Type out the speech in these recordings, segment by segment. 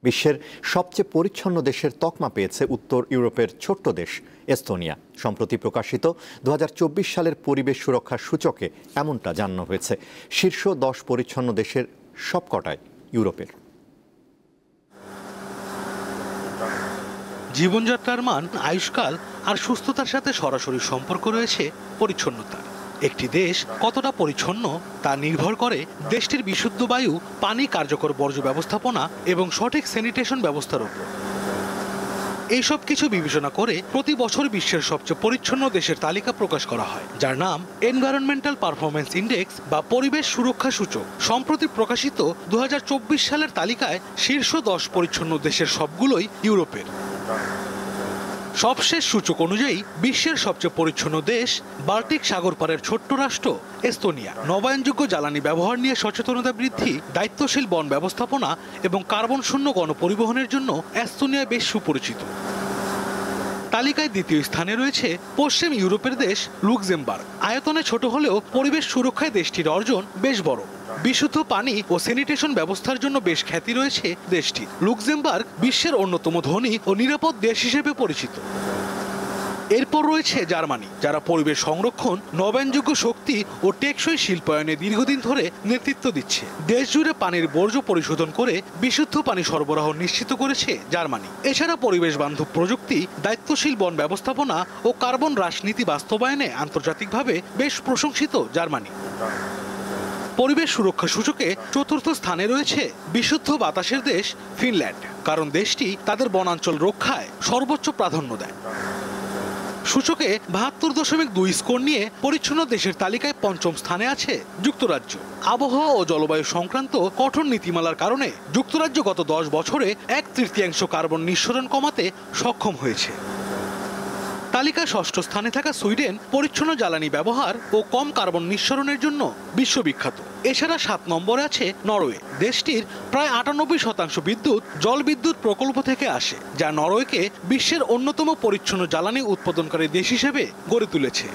বিশ্বের সবচেয়ে পরিচ্ছন্ন দেশের তকমা পেয়েছে উত্তর ইউরোপের ছোট্ট দেশ এস্তোনিয়া। সম্প্রতি প্রকাশিত 2024 সালের পরিবেশ সুরক্ষা সূচকে এমনটা জানানো হয়েছে। শীর্ষ 10 পরিচ্ছন্ন দেশের সবকটাই ইউরোপের। জীবনযাত্রার মান, আয়ুষ্কাল আর সুস্থতার সাথে সরাসরি সম্পর্ক রয়েছে পরিচ্ছন্নতার। একটি দেশ কতটা পরিচ্ছন্ন তা নির্ভর করে দেশটির বিশুদ্ধ বায়ু, পানি, কার্যকর বর্জ্য ব্যবস্থাপনা এবং সঠিক স্যানিটেশন ব্যবস্থার উপর। এইসব কিছু বিবেচনা করে প্রতি বছর বিশ্বের সবচেয়ে পরিচ্ছন্ন দেশের তালিকা প্রকাশ করা হয়, যার নাম এনভায়রনমেন্টাল পারফরম্যান্স ইন্ডেক্স বা পরিবেশ সুরক্ষা সূচক। সম্প্রতি প্রকাশিত 2024 সালের তালিকায় শীর্ষ 10 পরিচ্ছন্ন দেশের সবগুলোই ইউরোপের। সবশেষ সূচক অনুযায়ী বিশ্বের সবচেয়ে পরিচ্ছন্ন দেশ বাল্টিক সাগর পাড়ের ছোট্ট রাষ্ট্র এস্তোনিয়া। নবায়নযোগ্য জ্বালানি ব্যবহার নিয়ে সচেতনতা বৃদ্ধি, দায়িত্বশীল বন ব্যবস্থাপনা এবং কার্বন শূন্য গণপরিবহনের জন্য এস্তোনিয়া বেশ সুপরিচিত। তালিকায় দ্বিতীয় স্থানে রয়েছে পশ্চিম ইউরোপের দেশ লুক্সেমবার্গ। আয়তনে ছোট হলেও পরিবেশ সুরক্ষায় দেশটির অর্জন বেশ বড়। বিশুদ্ধ পানি ও স্যানিটেশন ব্যবস্থার জন্য বেশ খ্যাতি রয়েছে দেশটি। লুক্সেমবার্গ বিশ্বের অন্যতম ধনী ও নিরাপদ দেশ হিসেবে পরিচিত। এরপর রয়েছে জার্মানি, যারা পরিবেশ সংরক্ষণ, নবায়নযোগ্য শক্তি ও টেকসই শিল্পায়নে দীর্ঘদিন ধরে নেতৃত্ব দিচ্ছে। দেশ জুড়ে পানির বর্জ্য পরিশোধন করে বিশুদ্ধ পানি সরবরাহ নিশ্চিত করেছে জার্মানি। এছাড়া পরিবেশ বান্ধব প্রযুক্তি, দায়িত্বশীল বন ব্যবস্থাপনা ও কার্বন হ্রাস নীতি বাস্তবায়নে আন্তর্জাতিকভাবে বেশ প্রশংসিত জার্মানি। পরিবেশ সুরক্ষা সূচকে চতুর্থ স্থানে রয়েছে বিশুদ্ধ বাতাসের দেশ ফিনল্যান্ড, কারণ দেশটি তাদের বনাঞ্চল রক্ষায় সর্বোচ্চ প্রাধান্য দেয়। সূচকে 72.2 স্কোর নিয়ে পরিচ্ছন্ন দেশের তালিকায় পঞ্চম স্থানে আছে যুক্তরাজ্য। আবহাওয়া ও জলবায়ু সংক্রান্ত কঠোর নীতিমালার কারণে যুক্তরাজ্য গত 10 বছরে 1/3 কার্বন নিঃসরণ কমাতে সক্ষম হয়েছে। তালিকায় ষষ্ঠ স্থানে থাকা সুইডেন পরিচ্ছন্ন জ্বালানি ব্যবহার ও কম কার্বন নিঃসরণের জন্য বিশ্ববিখ্যাত। এছাড়া 7 নম্বরে আছে নরওয়ে। দেশটির প্রায় 98% বিদ্যুৎ জলবিদ্যুৎ প্রকল্প থেকে আসে, যা নরওয়েকে বিশ্বের অন্যতম পরিচ্ছন্ন জ্বালানি উৎপাদনকারী দেশ হিসেবে গড়ে তুলেছে।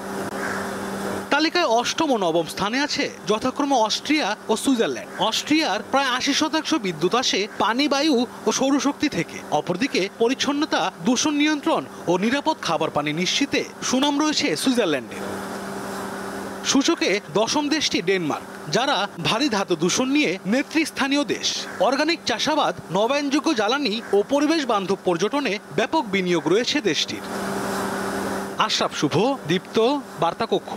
তালিকায় অষ্টম ও নবম স্থানে আছে যথাক্রমে অস্ট্রিয়া ও সুইজারল্যান্ড। অস্ট্রিয়ার প্রায় 80% বিদ্যুৎ আসে পানি, বায়ু ও সৌরশক্তি থেকে। অপরদিকে পরিচ্ছন্নতা, দূষণ নিয়ন্ত্রণ ও নিরাপদ খাবার পানি নিশ্চিতে সুনাম রয়েছে সুইজারল্যান্ডের। সূচকে 10ম দেশটি ডেনমার্ক, যারা ভারী ধাতু দূষণ নিয়ে নেতৃস্থানীয় দেশ। অর্গানিক চাষাবাদ, নবায়নযোগ্য জ্বালানি ও পরিবেশ বান্ধব পর্যটনে ব্যাপক বিনিয়োগ রয়েছে দেশটির। আশরাফ শুভ, দীপ্ত, বার্তা কক্ষ।